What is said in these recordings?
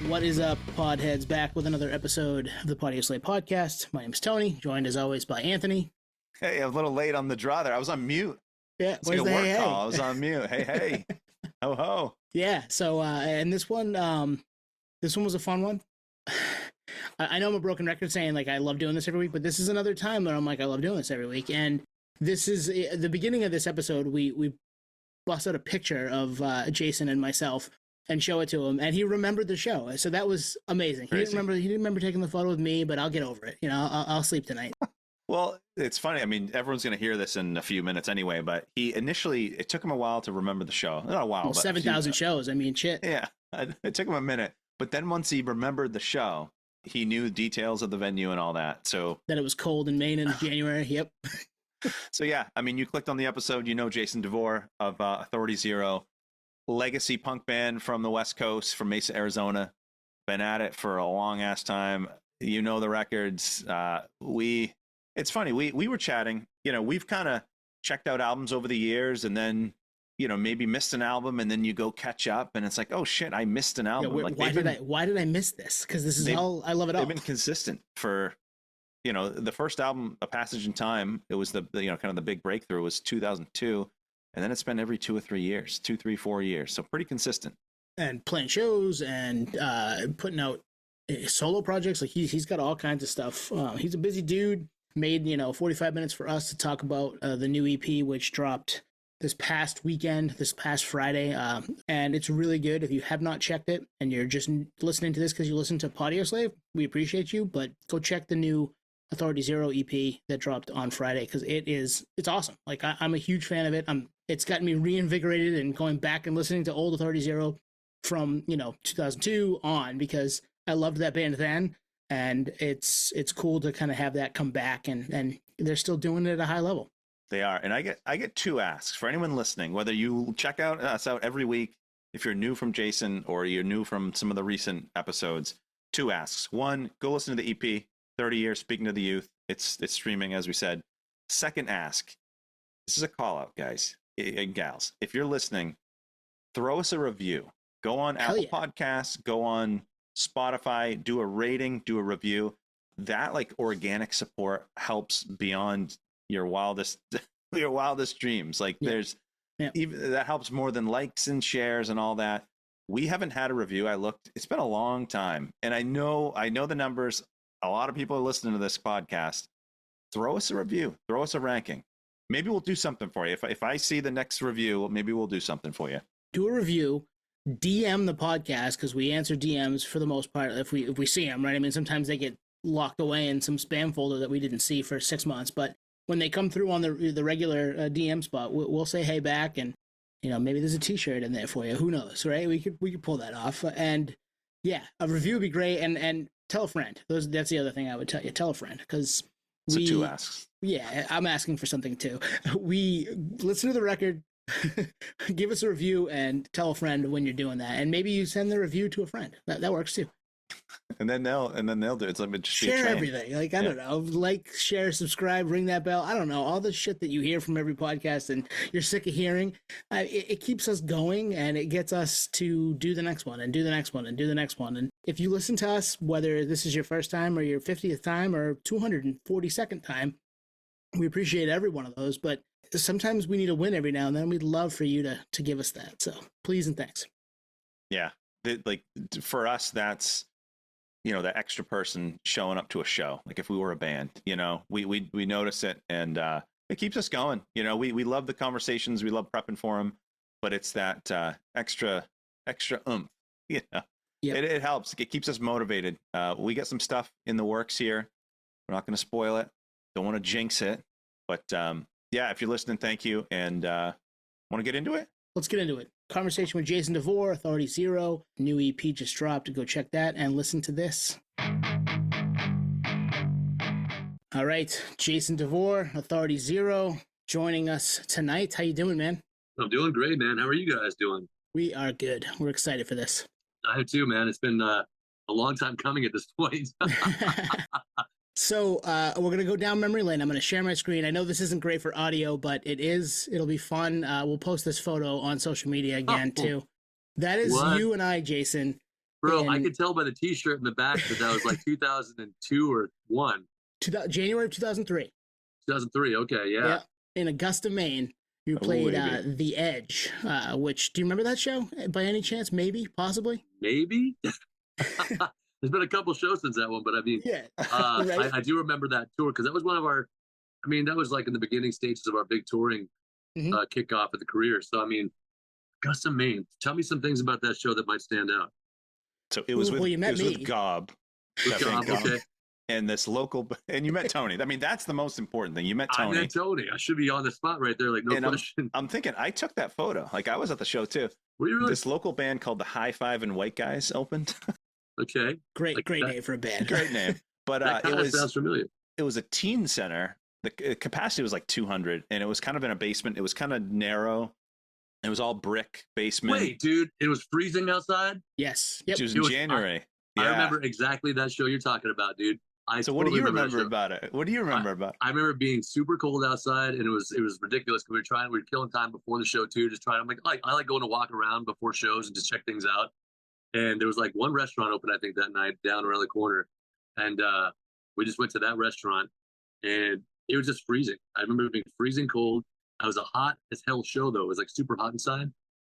What is up, Podheads? Back with another episode of the Podioslave podcast. My name is Tony, joined as always by Anthony. Hey, I'm a little late on the draw there. I was on mute. Yeah, It's like a work call. I was on mute. Hey. Ho ho. Yeah. So, and this one was a fun one. I know I'm a broken record saying like I love doing this every week, but this is another time where I'm like I love doing this every week. And this is the beginning of this episode. We bust out a picture of Jason and myself and show it to him, and he remembered the show. So that was amazing. Crazy. He didn't remember taking the photo with me, but I'll get over it. You know, I'll sleep tonight. Well, it's funny. I mean, everyone's going to hear this in a few minutes anyway, but it took him a while to remember the show. Not a while, Well, but 7,000 shows. I mean, shit. Yeah, it took him a minute. But then once he remembered the show, he knew details of the venue and all that. So That it was cold in Maine in January. Yep. So yeah, I mean, you clicked on the episode, you know Jason DeVore of Authority Zero, legacy punk band from the West Coast, from Mesa, Arizona. Been at it for a long ass time. You know the records. It's funny. We were chatting. You know, we've kind of checked out albums over the years, and then maybe missed an album, and then you go catch up, and it's like, oh shit, I missed an album. Yeah, like, why did I miss this? Because this is all I love it all. They've been consistent for. The first album, A Passage in Time, it was the kind of the big breakthrough was 2002, and then it's been every 2 or 3 years, 2, 3, 4 years, so pretty consistent. And playing shows and putting out solo projects, like he's got all kinds of stuff. He's a busy dude. Made 45 minutes for us to talk about the new EP, which dropped this past weekend, this past Friday, and it's really good. If you have not checked it and you're just listening to this because you listen to Podioslave, we appreciate you, but go check the new Authority Zero EP that dropped on Friday, because it's awesome. Like I'm a huge fan of it. It's gotten me reinvigorated and going back and listening to old Authority Zero from 2002 on, because I loved that band then, and it's cool to kind of have that come back, and they're still doing it at a high level. They are, and I get 2 asks for anyone listening, whether you check us out every week, if you're new from Jason or you're new from some of the recent episodes. 2 asks. 1, go listen to the EP. 30 years, speaking to the youth. It's streaming, as we said. Second ask. This is a call out, guys and gals. If you're listening, throw us a review. Go on Apple Podcasts, go on Spotify, do a rating, do a review. That like organic support helps beyond your wildest dreams. Like there's even that helps more than likes and shares and all that. We haven't had a review. I looked. It's been a long time, and I know the numbers. A lot of people are listening to this podcast. Throw us a review. Throw us a ranking. Maybe we'll do something for you. If I see the next review, maybe we'll do something for you. Do a review. DM the podcast, because we answer DMs for the most part if we see them, right? I mean, sometimes they get locked away in some spam folder that we didn't see for 6 months, but when they come through on the regular DM spot, we'll say hey back, and maybe there's a T-shirt in there for you. Who knows, right? We could pull that off, and yeah, a review would be great, and tell a friend. That's the other thing I would tell you. Tell a friend, because so 2 asks. Yeah, I'm asking for something too. We listen to the record, give us a review, and tell a friend when you're doing that. And maybe you send the review to a friend. That works too. And then they'll do it. It's like just share everything. Like I don't know, like, share, subscribe, ring that bell. I don't know, all the shit that you hear from every podcast and you're sick of hearing. It keeps us going, and it gets us to do the next one and do the next one and do the next one. And if you listen to us, whether this is your first time or your 50th time or 242nd time, we appreciate every one of those. But sometimes we need a win every now and then. We'd love for you to give us that. So please and thanks. Yeah, like for us, that's the extra person showing up to a show. Like if we were a band, we notice it, and it keeps us going. We love the conversations, we love prepping for them, but it's that extra oomph. Yep. It helps. It keeps us motivated. We get some stuff in the works here. We're not going to spoil it. Don't want to jinx it, but yeah, if you're listening, thank you. And want to get into it? Let's get into it. Conversation with Jason DeVore, Authority Zero. New EP just dropped. Go check that and listen to this. All right, Jason DeVore, Authority Zero, joining us tonight. How you doing, man? I'm doing great, man. How are you guys doing? We are good. We're excited for this. I have too, man. It's been a long time coming at this point. So we're going to go down memory lane. I'm going to share my screen. I know this isn't great for audio, but it'll be fun. We'll post this photo on social media again, too. That is you and I, Jason, Bro, I in could tell by the T-shirt in the back that was like 2002 or one. January of 2003. 2003. Okay, yeah. In Augusta, Maine. You played The Edge, which, do you remember that show by any chance? Maybe, possibly? Maybe? There's been a couple shows since that one, but I mean, Yeah. right? I do remember that tour because that was one of our, I mean, that was like in the beginning stages of our big touring kickoff of the career. So, I mean, Augusta, Maine. Tell me some things about that show that might stand out. So it was with Gob. Okay. And this local, and you met Tony. I mean, that's the most important thing. You met Tony. I met Tony. I should be on the spot right there, like no question. I'm thinking, I took that photo. Like I was at the show too. Were you really? This local band called the High Five and White Guys opened. Okay. Great name for a band. Great name. But sounds familiar. It was a teen center. The capacity was like 200, and it was kind of in a basement. It was kind of narrow. It was all brick basement. Wait, dude, it was freezing outside? Yes. Yep. It was in January. I remember exactly that show you're talking about, dude. So what do you remember about it? What do you remember about it? I remember being super cold outside, and it was ridiculous. We were killing time before the show too, just trying. I like going to walk around before shows and just check things out. And there was like one restaurant open, I think, that night down around the corner, and we just went to that restaurant, and it was just freezing. I remember it being freezing cold. It was a hot as hell show though. It was like super hot inside.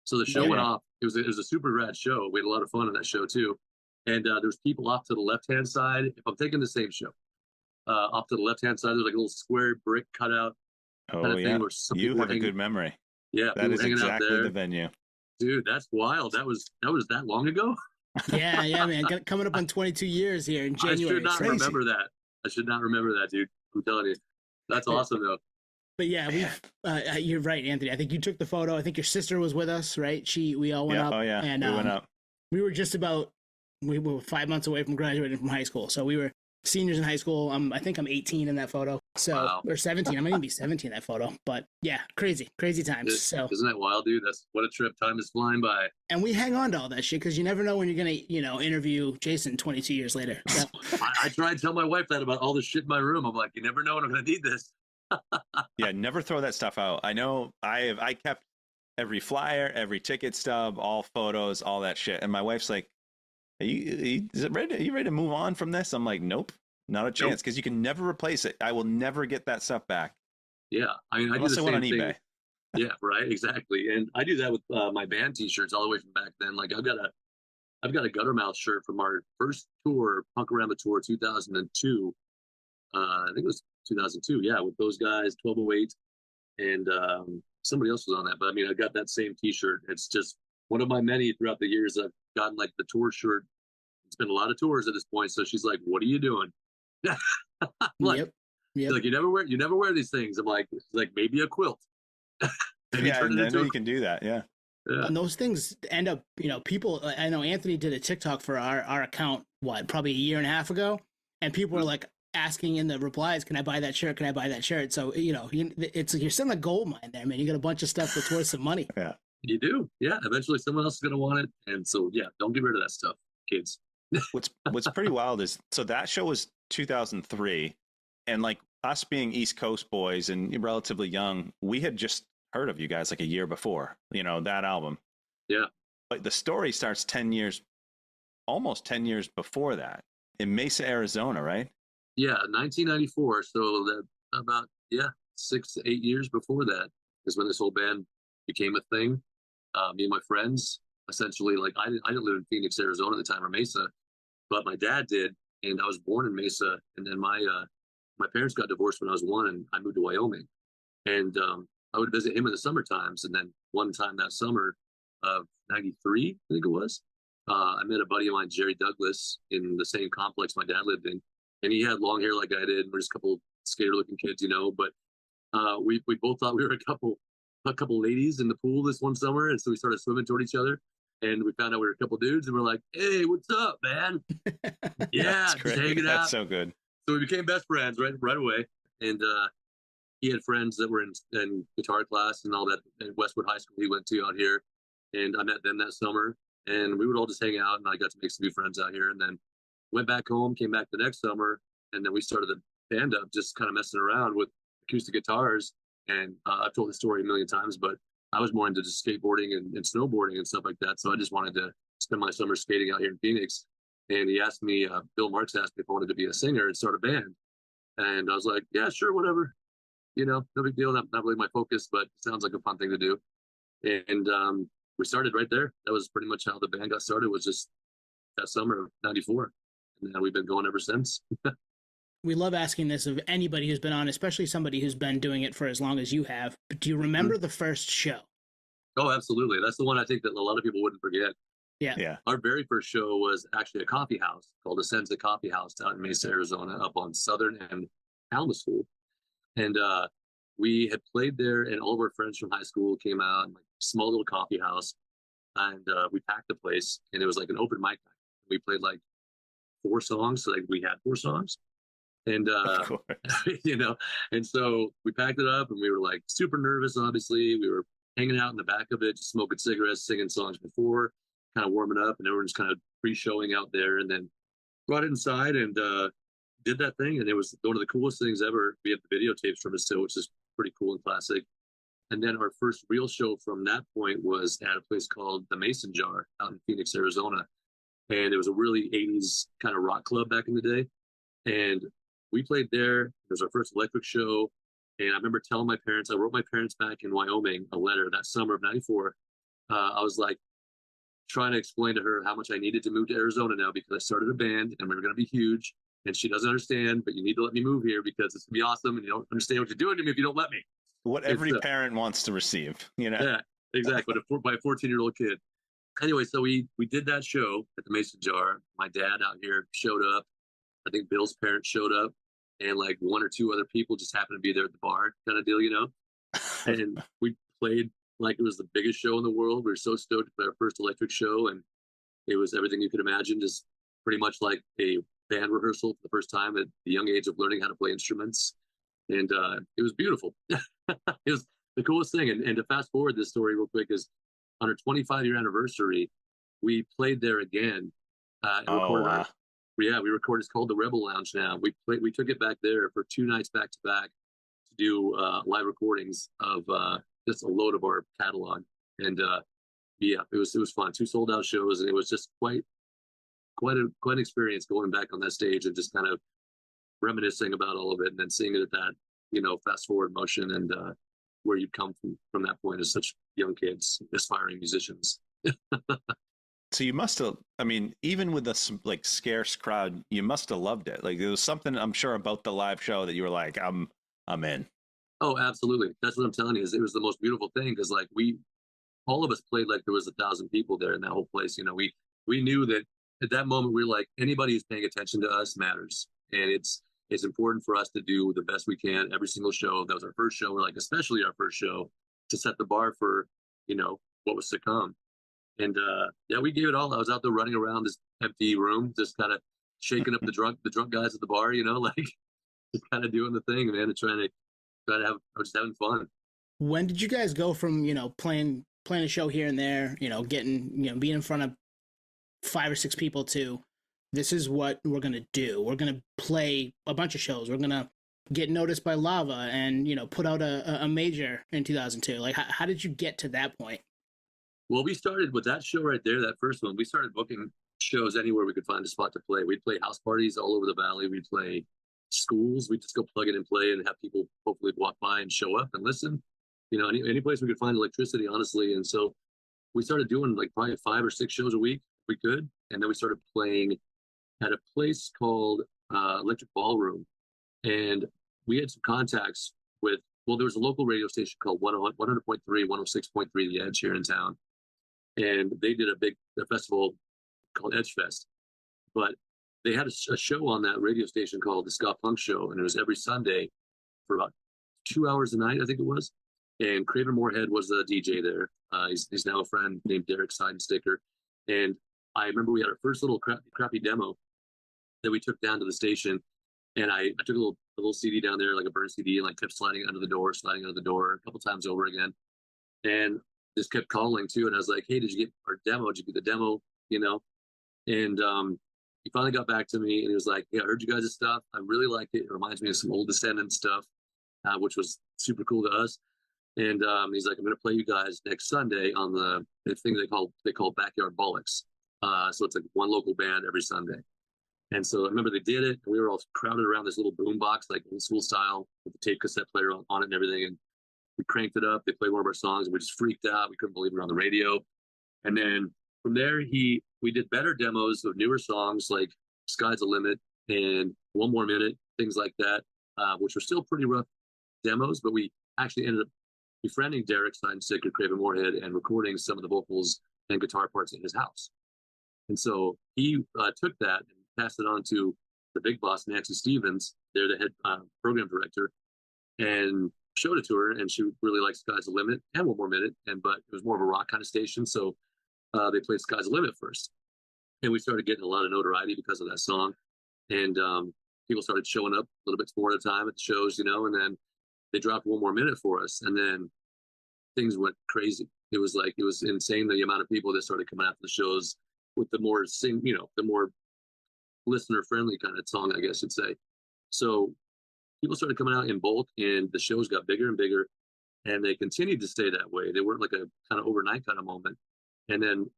So the show went off. It was a super rad show. We had a lot of fun on that show too. And there's people off to the left-hand side. If I'm taking the same show, off to the left-hand side, there's like a little square brick cutout. Oh, yeah. You have a good memory. Yeah. That is exactly the venue. Dude, that's wild. That was that long ago? Yeah, man. Coming up on 22 years here in January. I should not remember that. I should not remember that, dude. I'm telling you. That's awesome, though. But yeah, you're right, Anthony. I think you took the photo. I think your sister was with us, right? We all went up. Oh, yeah. And, we went up. We were 5 months away from graduating from high school. So we were seniors in high school. I think I'm 18 in that photo. So, or 17. I might even be 17 in that photo. But yeah, crazy times. So isn't that wild, dude? That's what a trip. Time is flying by. And we hang on to all that shit because you never know when you're going to, interview Jason 22 years later. So. I try to tell my wife that about all the shit in my room. I'm like, you never know when I'm going to need this. Yeah, never throw that stuff out. I know I kept every flyer, every ticket stub, all photos, all that shit. And my wife's like, Are you ready to move on from this? I'm like, nope, not a chance, because you can never replace it. I will never get that stuff back. Yeah, I mean, unless I do the went on same eBay. Thing. Yeah, right, exactly. And I do that with my band T-shirts all the way from back then. Like I've got a Guttermouth shirt from our first tour, Punkorama tour, 2002. I think it was 2002. Yeah, with those guys, 1208, and somebody else was on that. But I mean, I got that same T-shirt. It's just one of my many throughout the years. I've gotten like the tour shirt. It's been a lot of tours at this point. So she's like, "What are you doing?" Like, yep. Like you never wear these things. I'm like, maybe a quilt. Yeah, I know you can do that. Yeah. And those things end up, people. I know Anthony did a TikTok for our account. Probably a year and a half ago, and people were like asking in the replies, "Can I buy that shirt? Can I buy that shirt?" So you're still in a gold mine there, man. You got a bunch of stuff that's worth some money. Yeah. You do. Yeah. Eventually someone else is going to want it. And so, yeah, don't get rid of that stuff, kids. What's pretty wild is, so that show was 2003. And like us being East Coast boys and relatively young, we had just heard of you guys like a year before, that album. Yeah. But the story starts almost 10 years before that in Mesa, Arizona, right? Yeah. 1994. So that about, 6 to 8 years before that is when this whole band became a thing. Me and my friends, essentially, like I didn't live in Phoenix, Arizona at the time, or Mesa, but my dad did, and I was born in Mesa. And then my parents got divorced when I was 1, and I moved to Wyoming. And I would visit him in the summer times. And then one time that summer of '93, I think it was, I met a buddy of mine, Jerry Douglas, in the same complex my dad lived in, and he had long hair like I did. We're just a couple skater-looking kids, But we both thought we were a couple ladies in the pool this one summer, and so we started swimming toward each other, and we found out we were a couple dudes, and we're like, "Hey, what's up, man?" Yeah, just hanging out. That's so good. So we became best friends right away, and he had friends that were in guitar class and all that at Westwood High School he went to out here, and I met them that summer, and we would all just hang out, and I got to make some new friends out here, and then went back home, came back the next summer, and then we started the band up, just kind of messing around with acoustic guitars. And I've told this story a million times, but I was more into just skateboarding and snowboarding and stuff like that. So I just wanted to spend my summer skating out here in Phoenix. And he asked me, Bill Marks asked me if I wanted to be a singer and start a band. And I was like, yeah, sure, whatever. No big deal. Not really my focus, but sounds like a fun thing to do. And we started right there. That was pretty much how the band got started, was just that summer of 94. And we've been going ever since. We love asking this of anybody who's been on, especially somebody who's been doing it for as long as you have. But do you remember the first show? Oh, absolutely. That's the one I think that a lot of people wouldn't forget. Yeah. Our very first show was actually a coffee house called the Senza Coffee House out in Mesa, Arizona, up on Southern and Alma School. And we had played there, and all of our friends from high school came out, in like a small little coffee house, and we packed the place, and it was like an open mic night. We played like 4 songs, so like we had 4 songs. And and so we packed it up, and we were like super nervous. Obviously, we were hanging out in the back of it, just smoking cigarettes, singing songs before, kind of warming up, and everyone's kind of pre-showing out there. And then brought it inside and did that thing, and it was one of the coolest things ever. We have the videotapes from it still, which is pretty cool and classic. And then our first real show from that point was at a place called the Mason Jar out in Phoenix, Arizona, and it was a really 80s kind of rock club back in the day. And we played there. It was our first electric show. And I remember telling my parents, I wrote my parents back in Wyoming a letter that summer of 94. I was like trying to explain to her how much I needed to move to Arizona now because I started a band and we were going to be huge. And she doesn't understand, but you need to let me move here because it's going to be awesome. And you don't understand what you're doing to me if you don't let me. What every parent wants to receive, Yeah, exactly. By a 14-year-old kid. Anyway, so we did that show at the Mason Jar. My dad out here showed up. I think Bill's parents showed up. And like 1 or 2 other people just happened to be there at the bar kind of deal, And we played like it was the biggest show in the world. We were so stoked to play our first electric show. And it was everything you could imagine, just pretty much like a band rehearsal for the first time at the young age of learning how to play instruments. And it was beautiful. It was the coolest thing. And to fast forward this story real quick is on our 25-year anniversary, we played there again. And recorded we recorded. It's called the Rebel Lounge now. We took it back there for 2 nights back to back to do live recordings of just a load of our catalog. And it was fun. 2 sold out shows, and it was just quite an experience going back on that stage and just kind of reminiscing about all of it, and then seeing it at that fast forward motion and where you'd come from that point as such young kids, aspiring musicians. So you must have, I mean, even with this like scarce crowd, you must have loved it. Like there was something I'm sure about the live show that you were like, I'm in. Oh, absolutely. That's what I'm telling you. It was the most beautiful thing because like all of us played like there was 1,000 people there in that whole place. We knew that at that moment we were like, anybody who's paying attention to us matters, and it's important for us to do the best we can every single show. That was our first show. We're like, especially our first show, to set the bar for what was to come. And we gave it all. I was out there running around this empty room, just kind of shaking up the drunk guys at the bar, like just kind of doing the thing, man, and trying to have, just having fun. When did you guys go from playing a show here and there, getting being in front of 5 or 6 people to this is what we're gonna do? We're gonna play a bunch of shows. We're gonna get noticed by Lava and put out a major in 2002. Like how did you get to that point? Well, we started with that show right there, that first one. We started booking shows anywhere we could find a spot to play. We'd play house parties all over the valley. We'd play schools. We'd just go plug in and play and have people hopefully walk by and show up and listen. Any place we could find electricity, honestly. And so we started doing like probably 5 or 6 shows a week if we could. And then we started playing at a place called Electric Ballroom. And we had some contacts with, there was a local radio station called 100.3, 106.3 The Edge here in town. And they did a festival called Edge Fest. But they had a show on that radio station called the Ska Punk Show, and it was every Sunday for about 2 hours a night, I think it was. And Craven Moorhead was the DJ there. He's now a friend named Derek Seidensticker. And I remember we had our first little crappy demo that we took down to the station. And I took a little CD down there, like a burn CD, and like kept sliding under the door a couple times over again. And just kept calling too. And I was like, hey, did you get our demo? Did you get the demo? And he finally got back to me and he was like, yeah, I heard you guys' stuff. I really liked it. It reminds me of some old Descendants stuff, which was super cool to us. And he's like, I'm going to play you guys next Sunday on the thing they call Backyard Bollocks So it's like one local band every Sunday. And so I remember they did it, and we were all crowded around this little boom box, like old school style, with the tape cassette player on it and everything. And we cranked it up. They played one of our songs, and we just freaked out. We couldn't believe we were on the radio. And then from there, we did better demos of newer songs like Sky's the Limit and One More Minute, things like that, which were still pretty rough demos, but we actually ended up befriending Derek Steinsick at Craven Moorhead and recording some of the vocals and guitar parts in his house. And so he took that and passed it on to the big boss, Nancy Stevens. They're the head program director, and showed it to her, and she really liked Sky's the Limit and One More Minute, but it was more of a rock kind of station, so they played Sky's the Limit first. And we started getting a lot of notoriety because of that song, and people started showing up a little bit more at a time at the shows, and then they dropped One More Minute for us, and then things went crazy. It was insane, the amount of people that started coming out to the shows with the more the more listener friendly kind of song, I guess you'd say. So people started coming out in bulk, and the shows got bigger and bigger, and they continued to stay that way. They weren't like a kind of overnight kind of moment. And then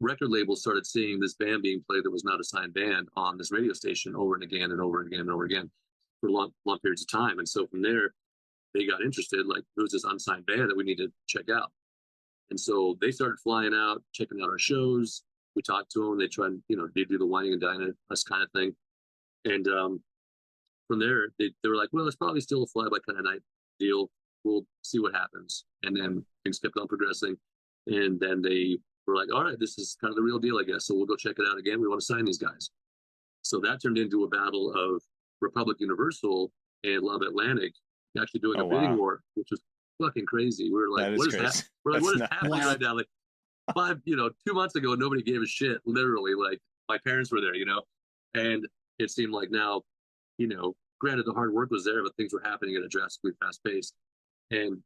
record labels started seeing this band being played that was not a signed band on this radio station over and again and over and again and over again for long periods of time. And so from there, they got interested, like, who's this unsigned band that we need to check out? And so they started flying out, checking out our shows. We talked to them. They tried, they do the whining and dining us kind of thing. And from there, they were like, well, it's probably still a fly by kind of night deal. We'll see what happens. And then things kept on progressing. And then they were like, all right, this is kind of the real deal, I guess. So we'll go check it out again. We want to sign these guys. So that turned into a battle of Republic Universal and Love Atlantic actually doing a bidding war, which was fucking crazy. We were like, what is that? We're like, what is happening right now? Like 2 months ago, nobody gave a shit, literally. Like, my parents were there, and it seemed like now, granted the hard work was there, but things were happening at a drastically fast pace. And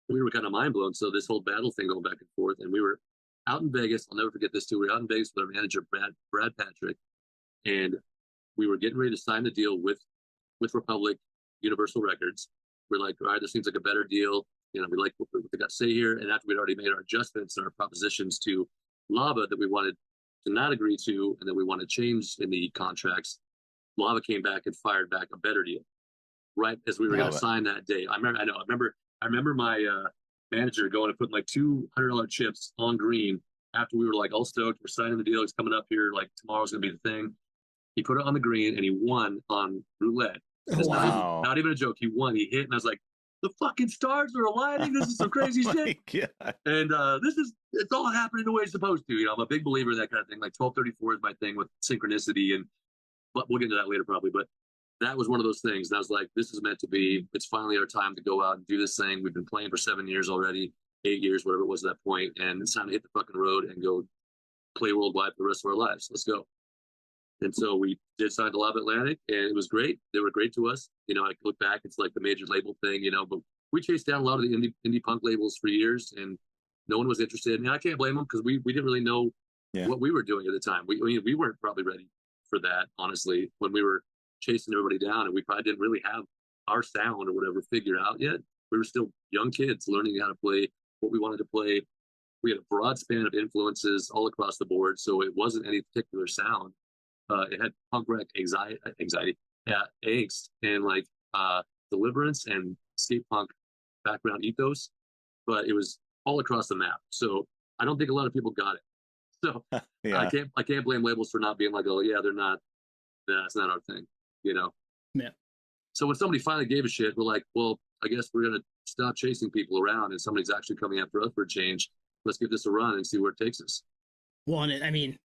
we were kind of mind blown. So this whole battle thing going back and forth, and we were out in Vegas. I'll never forget this too. We were out in Vegas with our manager, Brad Patrick, and we were getting ready to sign the deal with Republic Universal Records. We're like, all right, this seems like a better deal. We like what they got to say here. And after we'd already made our adjustments and our propositions to Lava that we wanted to not agree to, and that we want to change in the contracts, Lava came back and fired back a better deal right as we were going to sign that day. I remember my manager going and putting like $200 chips on green after we were like all stoked. We're signing the deal. It's coming up here. Like, tomorrow's going to be the thing. He put it on the green and he won on roulette. Wow. Not even a joke. He won. He hit, and I was like, the fucking stars are aligning. This is some crazy shit. God. And it's all happening the way it's supposed to. I'm a big believer in that kind of thing. Like 1234 is my thing with synchronicity, but we'll get into that later probably. But that was one of those things. And I was like, this is meant to be. It's finally our time to go out and do this thing. We've been playing for 7 years already, 8 years, whatever it was at that point. And it's time to hit the fucking road and go play worldwide for the rest of our lives. Let's go. And so we did sign to Love Atlantic, and it was great. They were great to us. I look back, it's like the major label thing, but we chased down a lot of the indie punk labels for years, and no one was interested. And I can't blame them, because we didn't really know what we were doing at the time. We weren't probably ready for that, honestly, when we were chasing everybody down, and we probably didn't really have our sound or whatever figured out yet. We were still young kids learning how to play what we wanted to play. We had a broad span of influences all across the board, so it wasn't any particular sound. It had punk rock anxiety, angst, and like deliverance and skate punk background ethos, but it was all across the map. So I don't think a lot of people got it. So I can't blame labels for not being like, oh yeah, that's not our thing, Yeah. So when somebody finally gave a shit, we're like, well, I guess we're gonna stop chasing people around, and somebody's actually coming after us for a change. Let's give this a run and see where it takes us. Well, and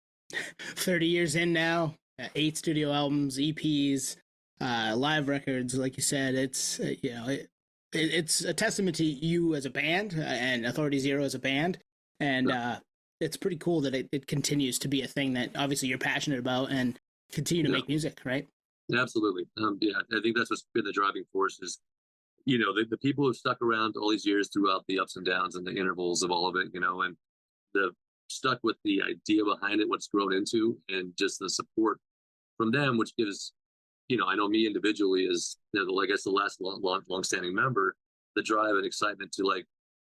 30 years in now, 8 studio albums, EPs, live records, like you said, it's it's a testament to you as a band and Authority Zero as a band, and it's pretty cool that it continues to be a thing that obviously you're passionate about and continue to make music, right? Absolutely. I think that's what's been the driving force is, the people who have stuck around all these years throughout the ups and downs and the intervals of all of it, and the stuck with the idea behind it, what's grown into, and just the support from them, which gives, I know me individually as, I guess the last long-standing member, the drive and excitement to like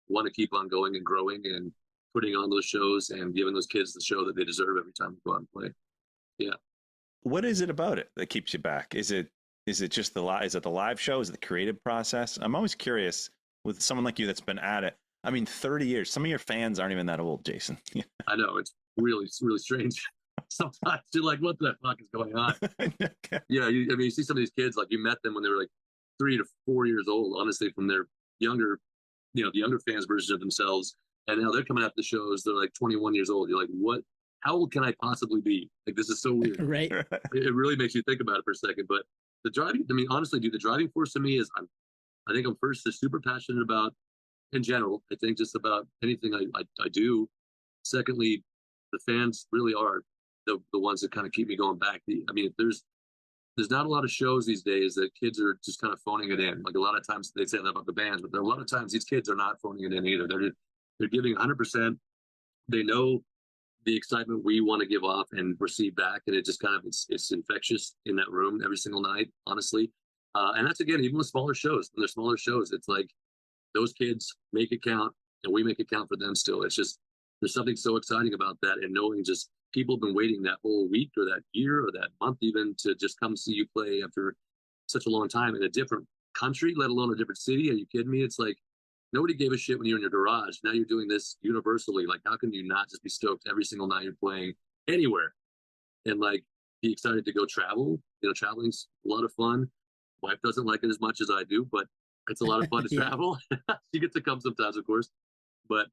want to keep on going and growing and putting on those shows and giving those kids the show that they deserve every time we go out and play. Yeah. What is it about it that keeps you back? Is it just is it the live show? Is it the creative process? I'm always curious with someone like you that's been at it. I mean, 30 years. Some of your fans aren't even that old, Jason. I know, it's really strange. Sometimes you're like, what the fuck is going on? Okay. Yeah, you see some of these kids, like you met them when they were like 3 to 4 years old, honestly, from their younger, the younger fans version of themselves. And now they're coming out the shows, they're like 21 years old. You're like, what? How old can I possibly be? Like, this is so weird. Right. It really makes you think about it for a second. But the driving, I mean, honestly, dude, the driving force to me is I think I'm first just super passionate about, in general, I think just about anything I do. Secondly, the fans really are the ones that kind of keep me going back. I mean, there's not a lot of shows these days that kids are just kind of phoning it in. Like a lot of times they say that about the bands, but a lot of times these kids are not phoning it in either. They're giving 100%. They know the excitement we want to give off and receive back, and it just kind of it's infectious in that room every single night, honestly. And that's, again, even with smaller shows. When they're smaller shows, it's like those kids make it count, and we make it count for them still. It's just, there's something so exciting about that, and knowing just people have been waiting that whole week or that year or that month even to just come see you play after such a long time in a different country, let alone a different city. Are you kidding me? It's like, nobody gave a shit when you're in your garage. Now you're doing this universally. Like, how can you not just be stoked every single night you're playing anywhere and like be excited to go travel? Traveling's a lot of fun. Wife doesn't like it as much as I do, but it's a lot of fun to travel. She gets to come sometimes, of course, but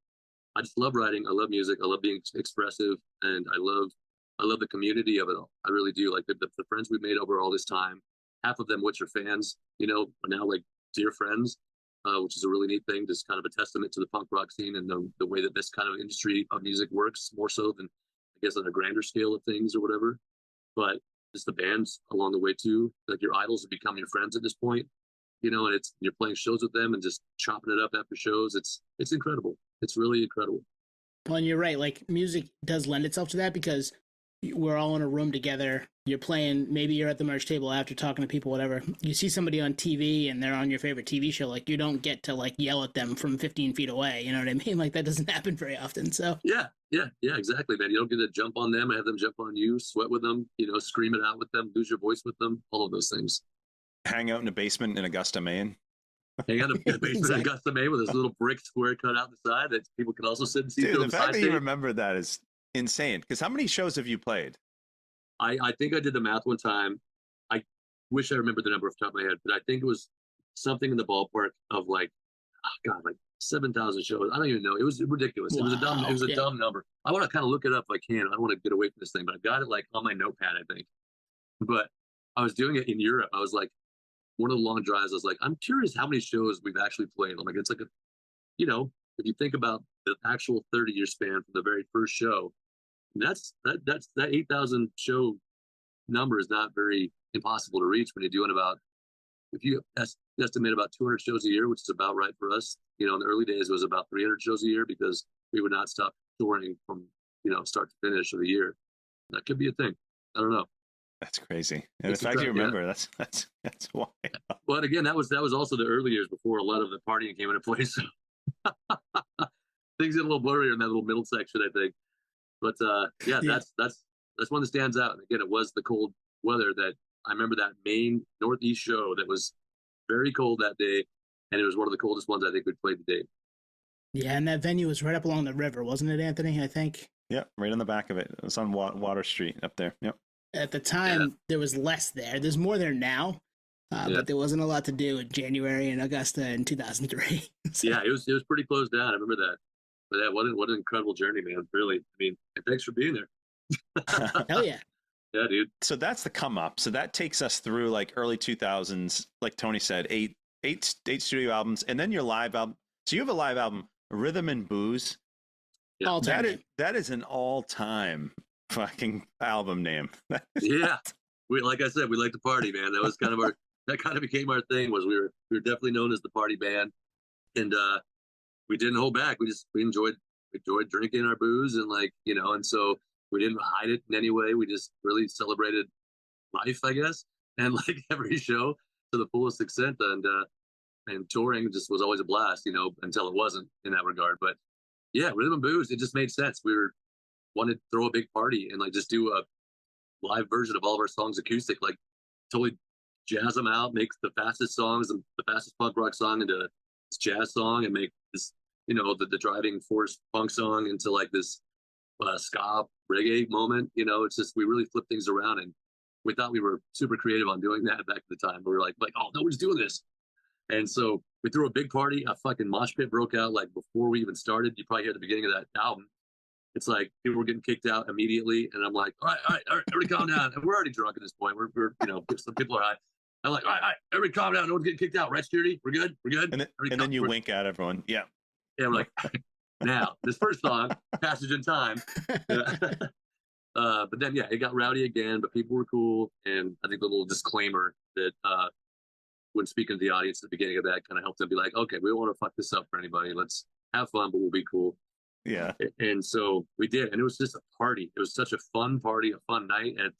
I just love writing. I love music. I love being expressive, and I love the community of it all. I really do. Like the friends we've made over all this time, half of them, which are fans, are now like dear friends. Which is a really neat thing, just kind of a testament to the punk rock scene and the way that this kind of industry of music works, more so than, I guess, on a grander scale of things or whatever. But just the bands along the way too, like your idols have become your friends at this point, and you're playing shows with them and just chopping it up after shows. It's incredible. It's really incredible. Well, and you're right. Like, music does lend itself to that because we're all in a room together. You're playing, maybe you're at the merch table after talking to people, whatever. You see somebody on TV and they're on your favorite TV show. Like, you don't get to like yell at them from 15 feet away. You know what I mean? Like, that doesn't happen very often. So yeah, exactly, man. You don't get to jump on them and have them jump on you, sweat with them, scream it out with them, lose your voice with them, all of those things. Hang out in a basement in Augusta, Maine. Hang out in a basement in Augusta, Maine with this little brick square cut out the side that people can also sit and see. Dude, the fact that you remember that is insane. Because how many shows have you played? I think I did the math one time. I wish I remembered the number off the top of my head, but I think it was something in the ballpark of like 7,000 shows. I don't even know. It was ridiculous. Wow. It was a dumb number. I want to kind of look it up if I can. I don't want to get away from this thing, but I've got it like on my notepad, I think. But I was doing it in Europe. I was like, one of the long drives, I was like, I'm curious how many shows we've actually played. I'm like, it's like if you think about the actual 30-year span from the very first show, that 8,000 show number is not very impossible to reach when you're doing if you estimate about 200 shows a year, which is about right for us. In the early days, it was about 300 shows a year because we would not stop touring from, start to finish of the year. That could be a thing. I don't know. That's crazy. And the fact you remember, that's why. But again, that was also the early years before a lot of the partying came into place. Things get a little blurrier in that little middle section, I think. But that's one that stands out. And again, it was the cold weather that I remember, that Maine Northeast show that was very cold that day, and it was one of the coldest ones I think we'd played to date. Yeah, and that venue was right up along the river, wasn't it, Anthony? I think. Yep, right on the back of it. It was on Water Street up there. Yep. At the time, there was less there. There's more there now, but there wasn't a lot to do in January in Augusta in 2003. So. Yeah, it was pretty closed down. I remember that. But what an incredible journey, man. Really. I mean, and thanks for being there. Hell yeah. Yeah, dude. So that's the come up. So that takes us through like early 2000s, like Tony said, eight studio albums, and then your live album. So you have a live album, Rhythm and Booze. Yeah. That is an all-time fucking album name. Yeah. Like I said, we like to party, man. That was kind of that kind of became our thing. Was we were definitely known as the party band, and we didn't hold back. We enjoyed drinking our booze and and so we didn't hide it in any way. We just really celebrated life, I guess, and like every show to the fullest extent. And touring just was always a blast, until it wasn't in that regard. But Yeah, rhythm and blues. It just made sense. Wanted to throw a big party and like just do a live version of all of our songs acoustic, like totally jazz them out, make the fastest songs and the fastest punk rock song into this jazz song, and make this, the driving force punk song into like this ska reggae moment. It's just, we really flipped things around, and we thought we were super creative on doing that back at the time. We were like, oh, nobody's doing this. And so we threw a big party. A fucking mosh pit broke out like before we even started. You probably hear the beginning of that album. It's like people were getting kicked out immediately, and I'm like, all right, everybody calm down. And we're already drunk at this point. We're some people are high. I'm like, all right, everybody calm down. No one's getting kicked out, right, security? We're good. And then you wink at everyone. Yeah. Yeah, I'm like, now this first song, Passage in Time. But then it got rowdy again, but people were cool, and I think the little disclaimer that when speaking to the audience at the beginning of that kind of helped them be like, okay, we don't want to fuck this up for anybody. Let's have fun, but we'll be cool. Yeah. And so we did, and it was just a party. It was such a fun party, a fun night at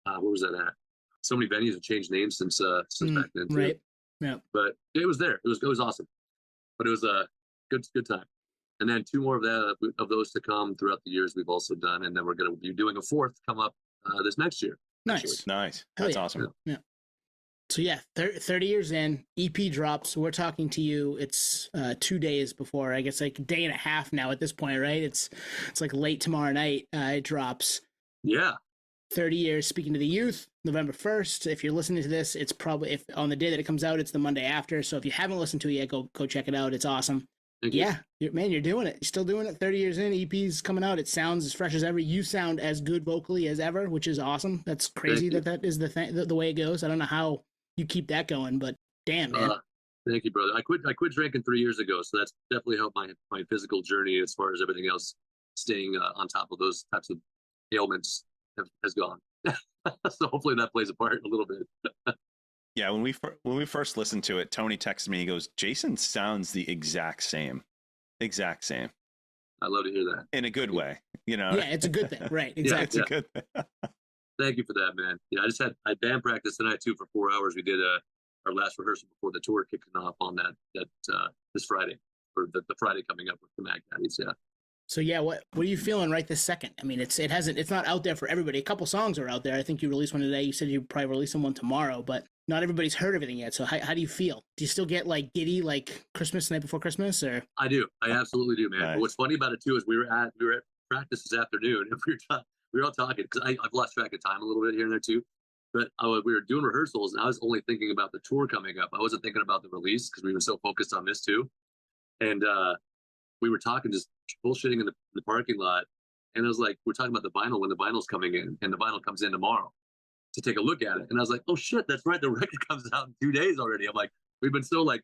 what was that at? So many venues have changed names since back then too. Right. Yeah. But it was there. It was awesome. But it was a good time. And then two more of those to come throughout the years we've also done, and then we're going to be doing a fourth come up this next year. Nice. Nice. Hell That's yeah. awesome. Yeah. So 30 years in, EP drops. We're talking to you. It's 2 days before, I guess, like a day and a half now at this point, right? It's like late tomorrow night. It drops. Yeah. 30 years. Speaking to the youth, November 1st. If you're listening to this, it's probably, if on the day that it comes out, it's the Monday after. So if you haven't listened to it yet, go check it out. It's awesome. Thank you. Yeah, you're doing it. You're still doing it. 30 years in, EP's coming out. It sounds as fresh as ever. You sound as good vocally as ever, which is awesome. That's crazy that is the way it goes. I don't know how you keep that going, but damn, man. Thank you, brother. I quit drinking 3 years ago, so that's definitely helped my physical journey as far as everything else. Staying on top of those types of ailments has gone. So hopefully that plays a part a little bit. Yeah, when we first listened to it, Tony texted me. He goes, "Jason sounds the exact same." I love to hear that in a good way. Yeah, it's a good thing, right? Exactly. It's a good thing. Thank you for that, man. Yeah, I band practice tonight too for 4 hours. We did our last rehearsal before the tour kicking off on that this Friday, or the Friday coming up with the Mag Daddies. Yeah. So yeah, what are you feeling right this second? I mean, it's not out there for everybody. A couple songs are out there. I think you released one today. You said you probably release one tomorrow, but not everybody's heard everything yet. So how do you feel? Do you still get like giddy like Christmas, night before Christmas, or? I do. I absolutely do, man. Nice. But what's funny about it too is we were at practice this afternoon, and we were all talking because I've lost track of time a little bit here and there too. But we were doing rehearsals, and I was only thinking about the tour coming up. I wasn't thinking about the release because we were so focused on this too. And we were talking, just bullshitting in the parking lot. And I was like, we're talking about the vinyl when the vinyl's coming in, and the vinyl comes in tomorrow to take a look at it. And I was like, oh shit, that's right. The record comes out in 2 days already. I'm like, we've been so like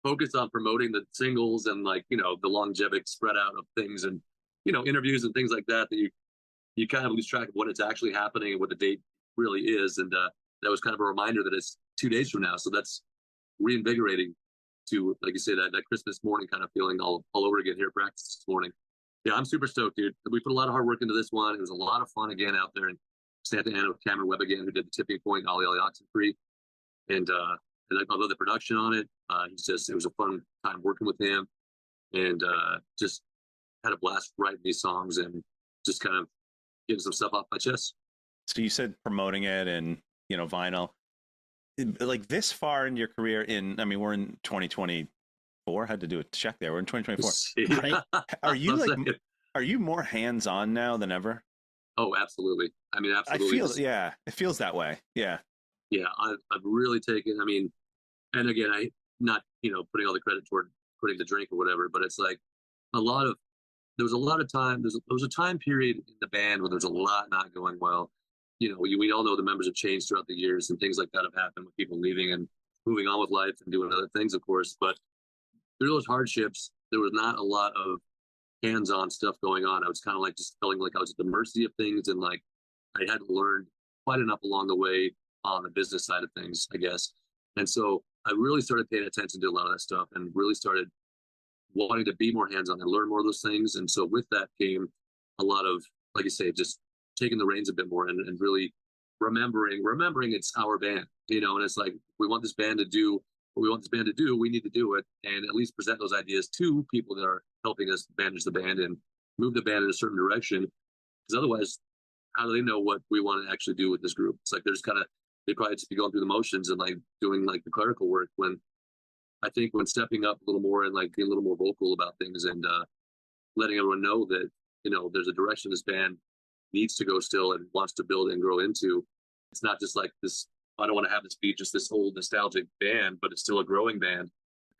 focused on promoting the singles and like, the longevity spread out of things and, interviews and things like that, that you kind of lose track of when it's actually happening and what the date really is. And that was kind of a reminder that it's 2 days from now. So that's reinvigorating to, like you say, that Christmas morning kind of feeling all over again here at practice this morning. Yeah, I'm super stoked, dude. We put a lot of hard work into this one. It was a lot of fun again out there in Santa Ana with Cameron Webb again, who did the Tipping Point and Ollie Oxenfree. And I love the production on it. It was a fun time working with him, and just had a blast writing these songs and just kind of getting some stuff off my chest. So you said promoting it and, vinyl. Like this far in your career we're in 2024. Had to do a check there. We're in 2024. Right? Are you more hands-on now than ever? Oh, absolutely. I mean, absolutely. It feels that way. Yeah. Yeah. I've really taken, and again, I not, putting all the credit toward putting the drink or whatever, but it's like there was a lot of time. There was a time period in the band where there's a lot not going well. We all know the members have changed throughout the years, and things like that have happened with people leaving and moving on with life and doing other things, of course. But through those hardships, there was not a lot of hands-on stuff going on. I was kind of like just feeling like I was at the mercy of things, and like I hadn't learned quite enough along the way on the business side of things, I guess. And so I really started paying attention to a lot of that stuff and really started wanting to be more hands-on and learn more of those things. And so with that came a lot of, like you say, just taking the reins a bit more and really remembering it's our band, and it's like, we want this band to do what we want this band to do, we need to do it, and at least present those ideas to people that are helping us manage the band and move the band in a certain direction. Because otherwise, how do they know what we want to actually do with this group? It's like they're just kind of, they probably just be going through the motions and like doing like the clerical work, when I think when stepping up a little more and like being a little more vocal about things and letting everyone know that, you know, there's a direction this band needs to go still and wants to build and grow into. It's not just like this, I don't want to have this be just this old nostalgic band, but it's still a growing band,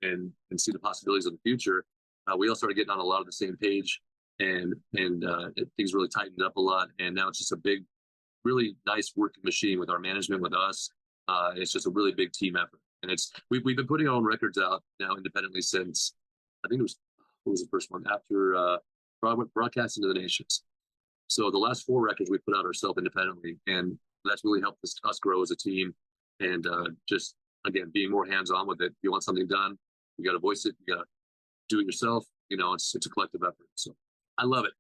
and see the possibilities of the future. We all started getting on a lot of the same page, and things really tightened up a lot. And now it's just a big, really nice working machine with our management, with us. It's just a really big team effort. And we've been putting our own records out now independently since, I think what was the first one? After Broadcasting to the Nations. So the last 4 records we put out ourselves independently, and that's really helped us grow as a team. And just, again, being more hands-on with it. If you want something done, you got to voice it, you got to do it yourself. You know, it's a collective effort. So I love it.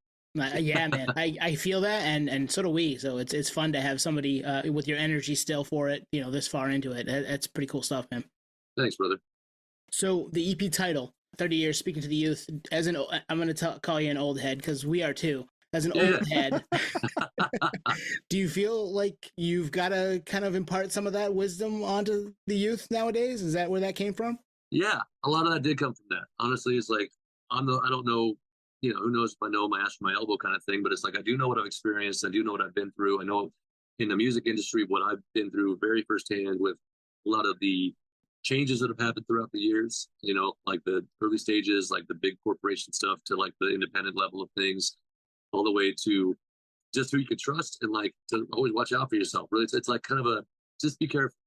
Yeah, man, I feel that, and so do we. So it's fun to have somebody with your energy still for it, you know, this far into it. That's pretty cool stuff, man. Thanks, brother. So the EP title, 30 Years Speaking to the Youth, I'm going to call you an old head, because we are too. As an old head, do you feel like you've got to kind of impart some of that wisdom onto the youth nowadays? Is that where that came from? Yeah, a lot of that did come from that. Honestly, it's like, I don't know, you know, who knows if I know my ass from my elbow kind of thing, but it's like, I do know what I've experienced. I do know what I've been through. I know in the music industry what I've been through very firsthand, with a lot of the changes that have happened throughout the years, you know, like the early stages, like the big corporation stuff, to like the independent level of things, all the way to just who you can trust, and like to always watch out for yourself. Really, it's like kind of just be careful.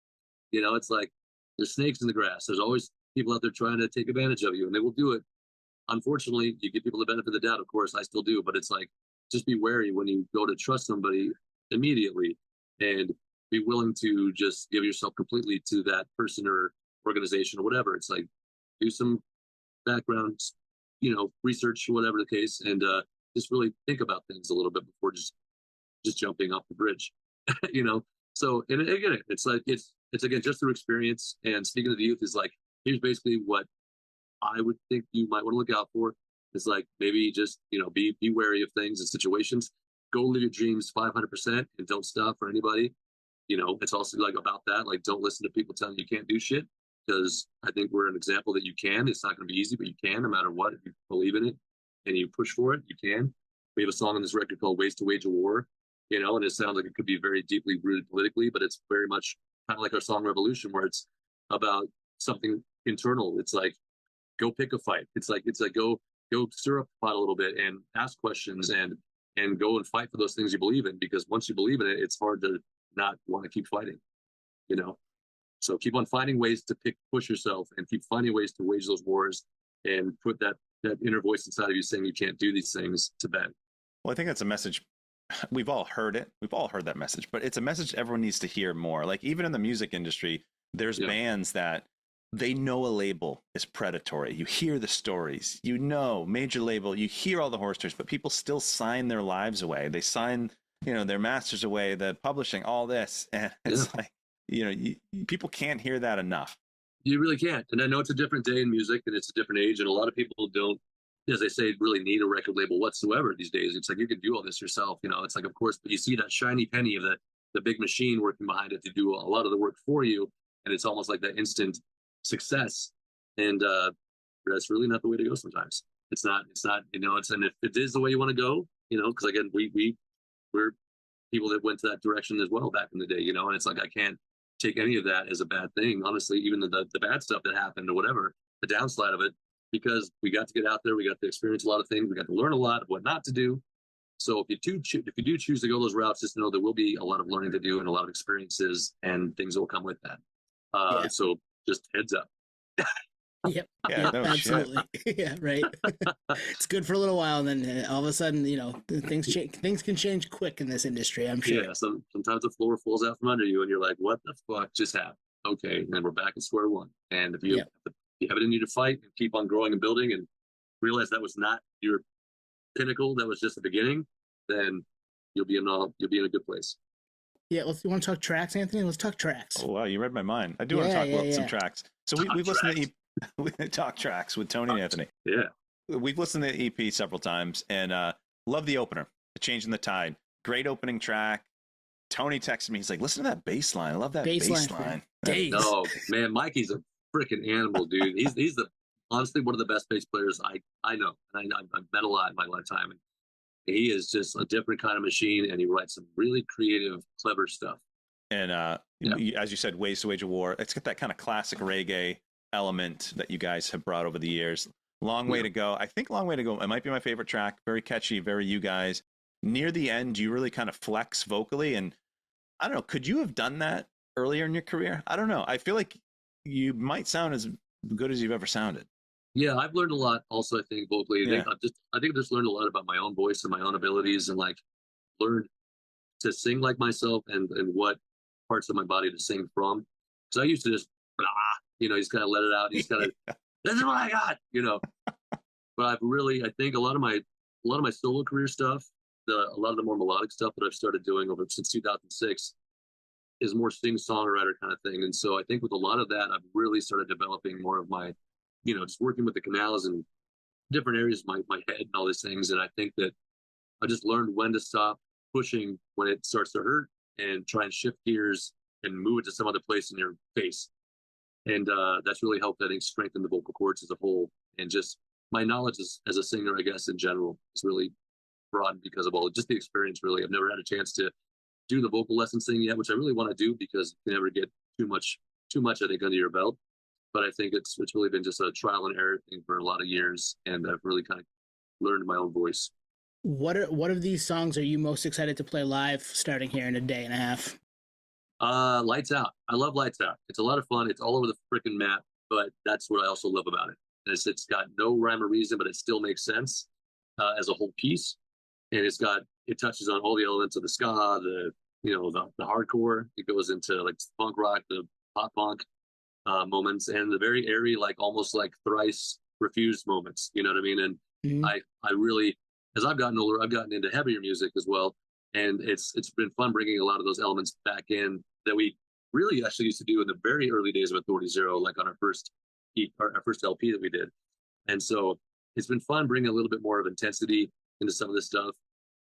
You know, it's like there's snakes in the grass. There's always people out there trying to take advantage of you, and they will do it. Unfortunately, you give people the benefit of the doubt. Of course, I still do, but it's like, just be wary when you go to trust somebody immediately, and be willing to just give yourself completely to that person or organization or whatever. It's like, do some background, you know, research, whatever the case, and just really think about things a little bit before just jumping off the bridge, you know? So, and again, it's like, it's again, just through experience. And speaking of the youth is like, here's basically what I would think you might want to look out for. It's like, maybe just, you know, be wary of things and situations. Go live your dreams 500% and don't stop for anybody. You know, it's also like about that, like, don't listen to people telling you can't do shit, because I think we're an example that you can. It's not going to be easy, but you can, no matter what. If you believe in it and you push for it, you can. We have a song on this record called Ways to Wage a War, you know, and it sounds like it could be very deeply rooted politically, but it's very much kind of like our song Revolution, where it's about something internal. It's like, go pick a fight. It's like go stir up the pot a little bit and ask questions, and go and fight for those things you believe in, because once you believe in it, it's hard to not want to keep fighting, you know? So keep on finding ways to push yourself, and keep finding ways to wage those wars, and put that inner voice inside of you saying you can't do these things to bed. Well, I think that's a message. We've all heard it. We've all heard that message, but it's a message everyone needs to hear more. Like, even in the music industry, there's bands that they know a label is predatory. You hear the stories, you know, major label, you hear all the horror stories, but people still sign their lives away. They sign, you know, their masters away, the publishing, all this. And it's like, you know, people can't hear that enough. You really can't. And I know it's a different day in music, and it's a different age, and a lot of people don't, as they say, really need a record label whatsoever these days. It's like, you can do all this yourself, you know. It's like, of course, but you see that shiny penny of the big machine working behind it to do a lot of the work for you, and it's almost like that instant success. And that's really not the way to go sometimes. It's not, you know, and if it is the way you want to go, you know, because again, we're people that went to that direction as well back in the day, you know, and it's like, I can't take any of that as a bad thing, honestly, even the bad stuff that happened or whatever, the downside of it, because we got to get out there, we got to experience a lot of things, we got to learn a lot of what not to do. So if you do choose to go those routes, just know there will be a lot of learning to do and a lot of experiences and things that will come with that. So just heads up. Yep. Yeah, no, absolutely. Yeah, right. It's good for a little while, and then all of a sudden, you know, things change. Things can change quick in this industry, I'm sure. Yeah, sometimes the floor falls out from under you, and you're like, "What the fuck just happened?" Okay, and then we're back at square one. And if you have it in you to fight and keep on growing and building, and realize that was not your pinnacle, that was just the beginning, then you'll be in a good place. Yeah, you want to talk tracks, Anthony? Let's talk tracks. Oh wow, you read my mind. I do want to talk about some tracks. So we've listened to we talk tracks with Tony and Anthony. Yeah, we've listened to the EP several times and love the opener, Changing the Tide. Great opening track. Tony texted me. He's like, listen to that bass line. I love that bass line. Oh man, Mikey's a freaking animal, dude. He's honestly one of the best bass players I know, and I've met a lot in my lifetime. And he is just a different kind of machine, and he writes some really creative, clever stuff. And as you said, Ways to Wage a War. It's got that kind of classic reggae element that you guys have brought over the years. Long Way to Go. I think Long Way to Go, it might be my favorite track. Very catchy, very you guys. Near the end, you really kind of flex vocally. And I don't know, could you have done that earlier in your career? I don't know. I feel like you might sound as good as you've ever sounded. Yeah, I've learned a lot also, I think, vocally. Yeah. I think I've just learned a lot about my own voice and my own abilities, and like learned to sing like myself and what parts of my body to sing from. Because I used to just, you just kind of let it out. You just kind of, this is what I got, But I've really, I think a lot of my solo career stuff, a lot of the more melodic stuff that I've started doing since 2006 is more sing-songwriter kind of thing. And so I think with a lot of that, I've really started developing more of my, just working with the canals and different areas of my head and all these things. And I think that I just learned when to stop pushing when it starts to hurt and try and shift gears and move it to some other place in your face. And that's really helped, I think, strengthen the vocal cords as a whole. And just my knowledge as a singer, I guess, in general, is really broadened because of just the experience, really. I've never had a chance to do the vocal lessons thing yet, which I really want to do because you never get too much, I think, under your belt. But I think it's really been just a trial and error thing for a lot of years. And I've really kind of learned my own voice. What of these songs are you most excited to play live starting here in a day and a half? Lights Out. I love Lights Out. It's a lot of fun. It's all over the freaking map, but that's what I also love about it. It's got no rhyme or reason, but it still makes sense as a whole piece. And it touches on all the elements of the ska, the hardcore. It goes into like punk rock, the pop punk moments, and the very airy, like almost like Thrice Refused moments. You know what I mean? And Mm-hmm. I really, as I've gotten older, I've gotten into heavier music as well. And it's been fun bringing a lot of those elements back in that we really actually used to do in the very early days of Authority Zero, like on our first LP that we did. And so it's been fun bringing a little bit more of intensity into some of this stuff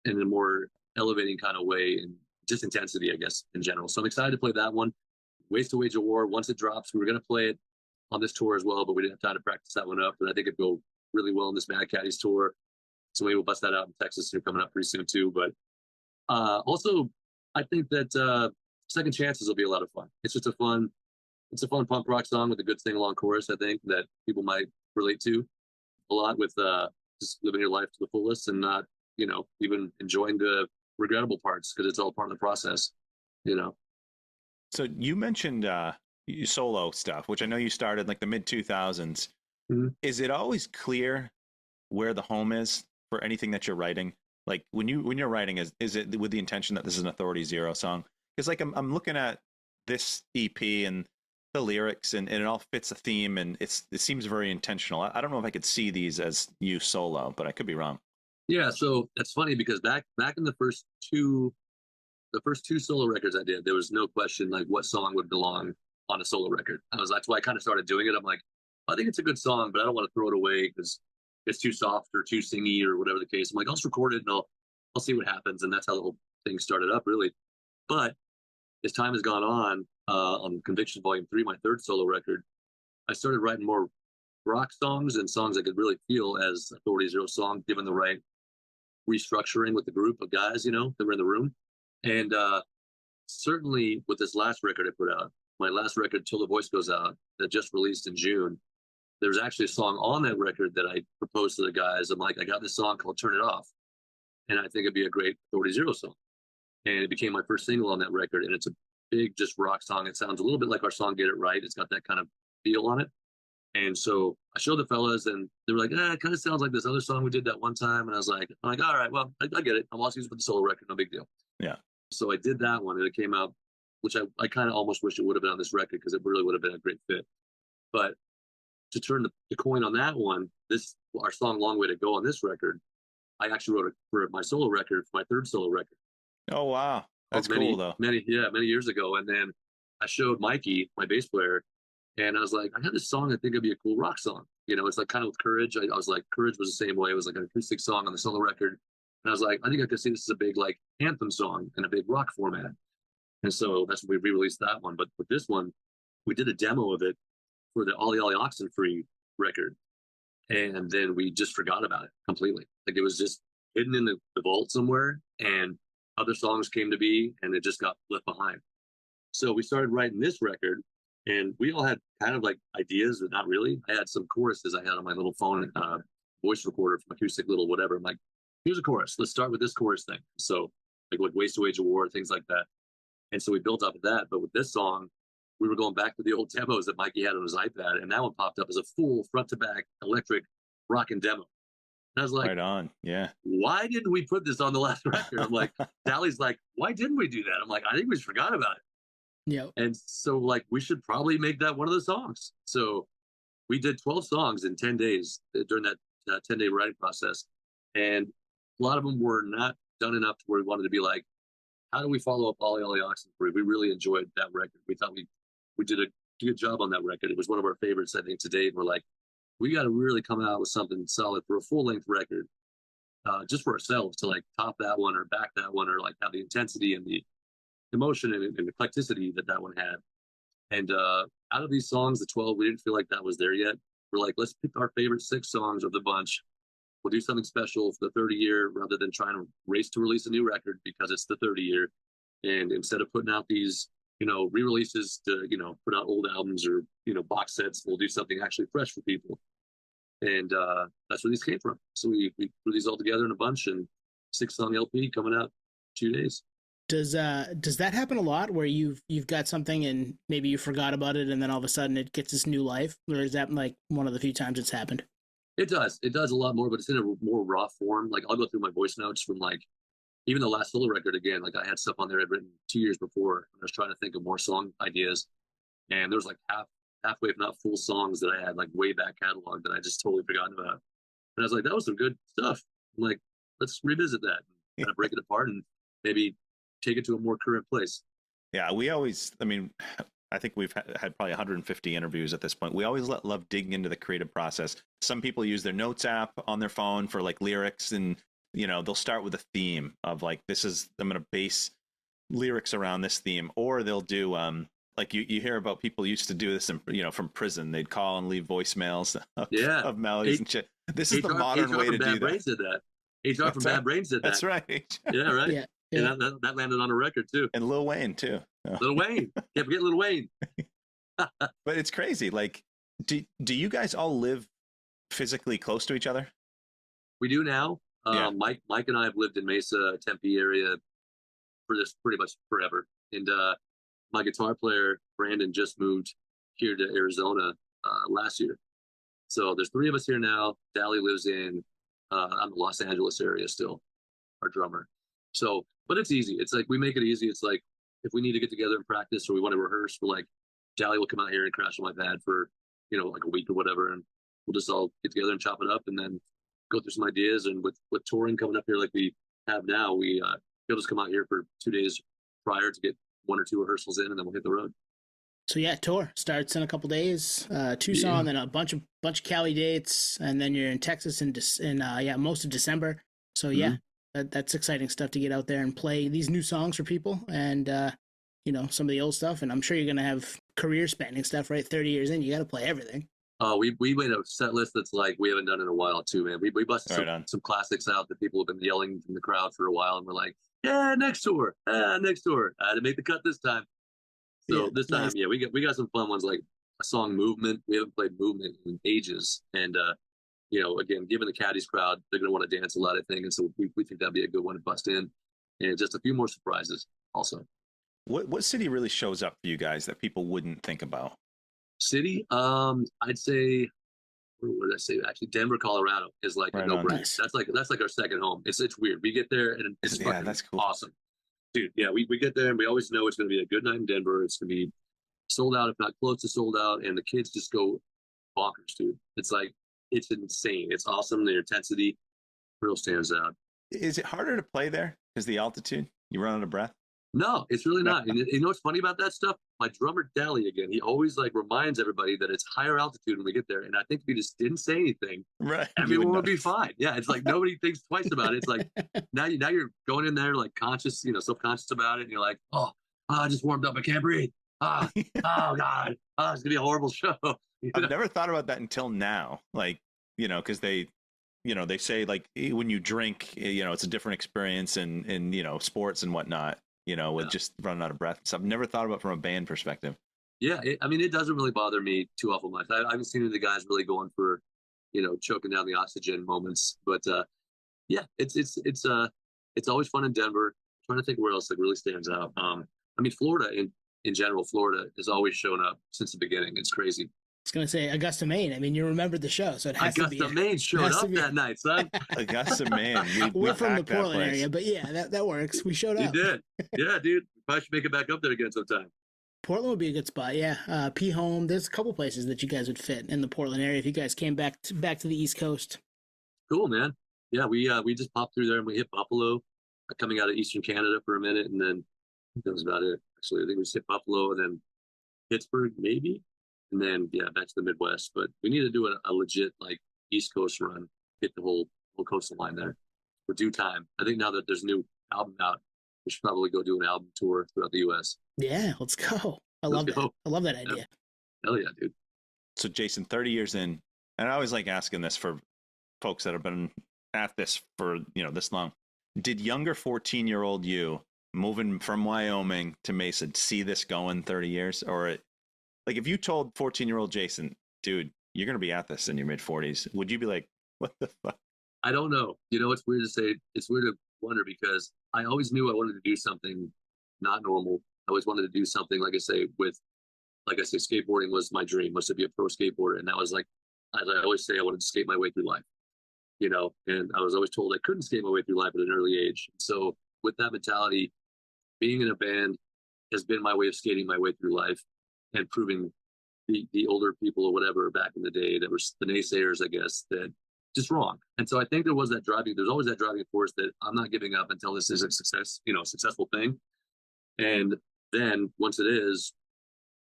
in a more elevating kind of way, and just intensity, I guess, in general. So I'm excited to play that one. Ways to Wage a War. Once it drops, we were going to play it on this tour as well, but we didn't have time to practice that one up. And I think it'd go really well in this Mad Caddies tour. So maybe we'll bust that out in Texas here coming up pretty soon too. But also, I think that Second Chances will be a lot of fun. It's a fun punk rock song with a good sing-along chorus, I think, that people might relate to a lot with just living your life to the fullest and not, even enjoying the regrettable parts because it's all part of the process, So you mentioned solo stuff, which I know you started like the mid 2000s. Mm-hmm. Is it always clear where the home is for anything that you're writing? Like when you're writing, is it with the intention that this is an Authority Zero song? Because like I'm looking at this EP and the lyrics and it all fits a theme and it seems very intentional. I don't know if I could see these as you solo, but I could be wrong. Yeah, so that's funny because back in the first two solo records I did, there was no question like what song would belong on a solo record. That's why I kind of started doing it. I'm like, I think it's a good song, but I don't want to throw it away because it's too soft or too singy or whatever the case. I'm like, I'll just record it and I'll see what happens. And that's how the whole thing started up, really. But as time has gone on Conviction Volume 3, my third solo record, I started writing more rock songs and songs I could really feel as Authority Zero song, given the right restructuring with the group of guys, that were in the room. And certainly with this last record I put out, my last record, Till the Voice Goes Out, that just released in June, there's actually a song on that record that I proposed to the guys. I'm like, I got this song called Turn It Off, and I think it'd be a great Authority Zero song. And it became my first single on that record, and it's a big, just rock song. It sounds a little bit like our song Get It Right. It's got that kind of feel on it. And so I showed the fellas, and they were like, it kind of sounds like this other song we did that one time. And I was like, all right, well, I get it. I'll also use it for the solo record, no big deal. Yeah. So I did that one, and it came out, which I kind of almost wish it would have been on this record because it really would have been a great fit. But to turn the coin on that one, our song Long Way to Go on this record, I actually wrote it for my solo record, for my third solo record. Oh, wow. That's many, cool though. many years ago. And then I showed Mikey, my bass player, and I was like, I have this song I think it'd be a cool rock song. You know, it's like kind of with Courage. I was like, Courage was the same way. It was like an acoustic song on the solo record. And I was like, I think I could see this as a big like anthem song in a big rock format. And so that's when we re-released that one. But with this one, we did a demo of it for the Ollie Ollie Oxenfree record. And then we just forgot about it completely. Like it was just hidden in the vault somewhere, and other songs came to be, and it just got left behind. So we started writing this record, and we all had kind of like ideas, but not really. I had some choruses I had on my little phone, voice recorder from acoustic little whatever. I'm like, here's a chorus. Let's start with this chorus thing. So like with Ways to Wage a War, things like that. And so we built up of that. But with this song, we were going back to the old demos that Mikey had on his iPad, and that one popped up as a full front to back electric rockin' demo. And I was like, right on. Yeah. Why didn't we put this on the last record? I'm like, Sally's like, why didn't we do that? I'm like, I think we just forgot about it. Yeah. And so like, we should probably make that one of the songs. So we did 12 songs in 10 days during that 10-day writing process. And a lot of them were not done enough to where we wanted to be like, how do we follow up Ollie Ollie Oxenfree? We really enjoyed that record. We thought we did a good job on that record. It was one of our favorites, I think, to date. We're like, we got to really come out with something solid for a full length record, just for ourselves to like top that one or back that one, or like have the intensity and the emotion and eclecticity that one had. And out of these songs, the 12, we didn't feel like that was there yet. We're like, let's pick our favorite 6 songs of the bunch. We'll do something special for the 30 year rather than trying to race to release a new record because it's the 30 year. And instead of putting out these, re-releases to, put out old albums or, box sets, we'll do something actually fresh for people. And that's where these came from. So we put these all together in a bunch, and 6-song LP coming out 2 days. Does that happen a lot where you've got something and maybe you forgot about it and then all of a sudden it gets this new life? Or is that like one of the few times it's happened? It does a lot more, but it's in a more raw form. Like I'll go through my voice notes from like even the last solo record again. Like I had stuff on there I'd written 2 years before. I was trying to think of more song ideas, and there was like halfway, if not full songs that I had like way back catalog that I just totally forgotten about. And I was like, that was some good stuff. I'm like, let's revisit that, and kind of break it apart and maybe take it to a more current place. Yeah, I think we've had probably 150 interviews at this point. We always love digging into the creative process. Some people use their notes app on their phone for like lyrics, and they'll start with a theme of like, I'm going to base lyrics around this theme, or they'll do like you hear about people used to do this from prison. They'd call and leave voicemails of melodies and shit. This is the modern way to do that. Brains did that. HR from Bad Brains did that. That's right. Yeah, right. Yeah. Yeah, that landed on a record too. And Lil Wayne too. Lil Wayne. Can't forget Lil Wayne. But it's crazy. Like, do you guys all live physically close to each other? We do now. Yeah. Mike and I have lived in Mesa, Tempe area for this pretty much forever. And my guitar player, Brandon, just moved here to Arizona last year. So there's 3 of us here now. Dally lives in the Los Angeles area still, our drummer. So, but it's easy. It's like we make it easy. It's like if we need to get together and practice or we want to rehearse, we're like, Dally will come out here and crash on my pad for, like a week or whatever. And we'll just all get together and chop it up and then go through some ideas. And with touring coming up here like we have now, he'll just come out here for 2 days prior to get 1 or 2 rehearsals in, and then we'll hit the road. So yeah, tour starts in a couple days. Tucson, then a bunch of Cali dates, and then you're in Texas in most of December. So yeah, that's exciting stuff to get out there and play these new songs for people, and some of the old stuff. And I'm sure you're gonna have career spanning stuff, right? 30 years in, you got to play everything. We made a set list that's like we haven't done in a while too, man. We busted some classics out that people have been yelling from the crowd for a while, and we're like, yeah, next tour. I had to make the cut this time. So this time, nice. Yeah, we got some fun ones like a song Movement. We haven't played Movement in ages, and again, given the Caddies crowd, they're gonna want to dance a lot, I think, and so we think that'd be a good one to bust in, and just a few more surprises also. What city really shows up for you guys that people wouldn't think about? City, I'd say, what did I say? Actually, Denver, Colorado is like a no-brainer. Nice. That's like our second home. It's weird. We get there and it's fucking that's cool. Awesome, dude. Yeah, we get there and we always know it's going to be a good night in Denver. It's going to be sold out, if not close to sold out, and the kids just go bonkers, dude. It's insane. It's awesome. The intensity real stands out. Is it harder to play there because the altitude? You run out of breath? No, it's really not. And you know what's funny about that stuff? My drummer Dally, again, he always like reminds everybody that it's higher altitude when we get there. And I think if we just didn't say anything, Right. everyone would be fine. Yeah, it's like nobody thinks twice about it. It's like now you're going in there like conscious, self-conscious about it, and you're like, oh, I just warmed up, I can't breathe. Oh God, it's gonna be a horrible show. I've never thought about that until now. Like, because they say like when you drink, it's a different experience in sports and whatnot. With just running out of breath. So I've never thought about it from a band perspective. Yeah, it doesn't really bother me too awful much. I haven't seen any of the guys really going for, choking down the oxygen moments. But yeah, it's always fun in Denver. I'm trying to think where else like really stands out. Florida in general, Florida has always shown up since the beginning. It's crazy. I was going to say Augusta, Maine. I mean, you remembered the show, so it has to be. Augusta, Maine showed up that night, son. Augusta, Maine. We're from the Portland area, but yeah, that works. We showed up. You did. Yeah, dude. We probably should make it back up there again sometime. Portland would be a good spot, yeah. P Home. There's a couple places that you guys would fit in the Portland area if you guys came back to the East Coast. Cool, man. Yeah, we just popped through there and we hit Buffalo, coming out of Eastern Canada for a minute, and then that was about it. Actually, I think we just hit Buffalo and then Pittsburgh, maybe. And then, back to the Midwest. But we need to do a legit, like, East Coast run, hit the whole coastal line there for due time. I think now that there's a new album out, we should probably go do an album tour throughout the U.S. Yeah, let's go. I love that idea. Yeah. Hell yeah, dude. So, Jason, 30 years in, and I always like asking this for folks that have been at this for, this long. Did younger 14-year-old you, moving from Wyoming to Mesa, see this going 30 years? Or like, if you told 14-year-old Jason, dude, you're going to be at this in your mid-40s, would you be like, what the fuck? I don't know. It's weird to say. It's weird to wonder because I always knew I wanted to do something not normal. I always wanted to do something, like I say, skateboarding was my dream, was to be a pro skateboarder. And that was like, as I always say, I wanted to skate my way through life, and I was always told I couldn't skate my way through life at an early age. So with that mentality, being in a band has been my way of skating my way through life and proving the older people or whatever back in the day that were the naysayers, I guess, that just wrong. And so I think there's always that driving force that I'm not giving up until this is a successful thing. And then once it is,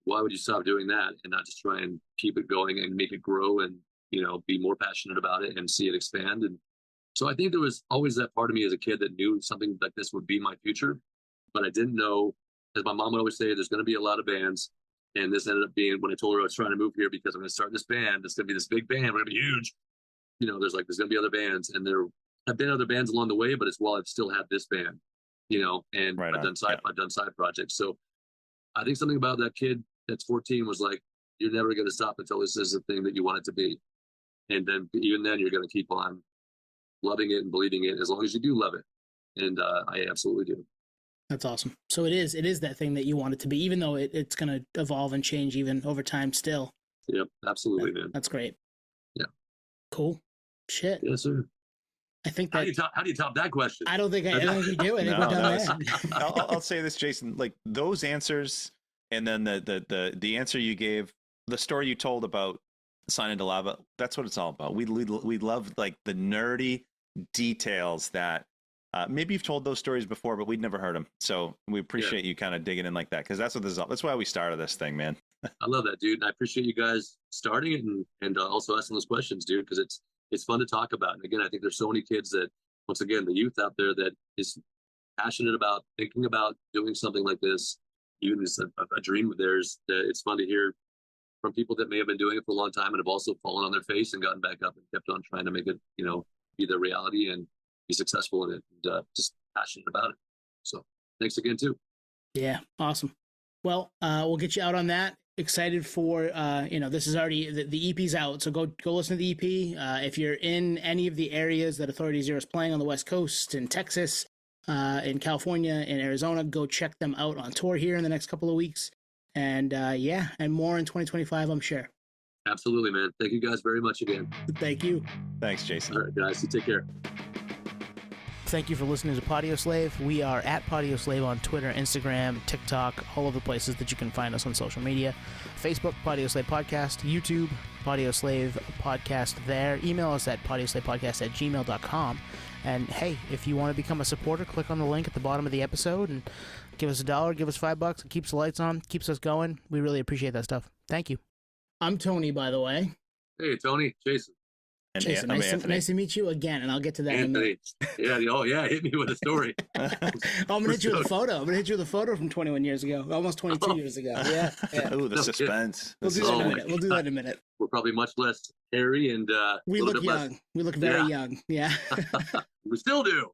why would you stop doing that and not just try and keep it going and make it grow and, be more passionate about it and see it expand? And so I think there was always that part of me as a kid that knew something like this would be my future, but I didn't know, as my mom would always say, there's going to be a lot of bands. And this ended up being, when I told her I was trying to move here because I'm going to start this band, it's going to be this big band, we're going to be huge. There's going to be other bands, and there have been other bands along the way, but it's while I've still had this band, and right I've done side projects. So I think something about that kid that's 14 was like, you're never going to stop until this is the thing that you want it to be. And then even then you're going to keep on loving it and believing it as long as you do love it. And I absolutely do. That's awesome. So it is that thing that you want it to be, even though it's going to evolve and change even over time still. Yep, absolutely, man. That's great. Yeah. Cool. Shit. Yes, sir. I think that. How do you top that question? I don't think you do. I think we're done there. I'll say this, Jason. Like those answers, and then the answer you gave, the story you told about signing to Lava. That's what it's all about. We love like the nerdy details that. Maybe you've told those stories before, but we'd never heard them. So we appreciate you kind of digging in like that, because that's what this is all. That's why we started this thing, man. I love that, dude. And I appreciate you guys starting it and also asking those questions, dude, because it's fun to talk about. And again, I think there's so many kids that, once again, the youth out there that is passionate about thinking about doing something like this, even as a dream of theirs, that it's fun to hear from people that may have been doing it for a long time and have also fallen on their face and gotten back up and kept on trying to make it, be their reality and be successful in it, and just passionate about it. So thanks again too. Yeah, awesome. Well, we'll get you out on that. Excited for this is already the EP's out, so go listen to the EP. If you're in any of the areas that Authority Zero is playing on the West Coast, in Texas, in California, in Arizona, go check them out on tour here in the next couple of weeks. And and more in 2025, I'm sure. Absolutely, man. Thank you guys very much again. Thank you. Thanks, Jason. All right, guys. You take care. Thank you for listening to Podioslave. We are at Podioslave on Twitter, Instagram, TikTok, all of the places that you can find us on social media. Facebook, Podioslave Podcast. YouTube, Podioslave Podcast there. Email us at podioslavepodcast@gmail.com. And hey, if you want to become a supporter, click on the link at the bottom of the episode and give us $1, give us $5. It keeps the lights on, keeps us going. We really appreciate that stuff. Thank you. I'm Tony, by the way. Hey, Tony, Jason. And Jason, I'm nice to meet you again, and I'll get to that in a minute. Yeah, hit me with a story. I'm gonna hit you with a photo. I'm gonna hit you with a photo from 21 years ago, almost 22 years ago. Yeah. Ooh, the suspense. We'll do that in a minute. We'll do that in a minute. We're probably much less hairy and we look young. We look very young. Yeah. We still do.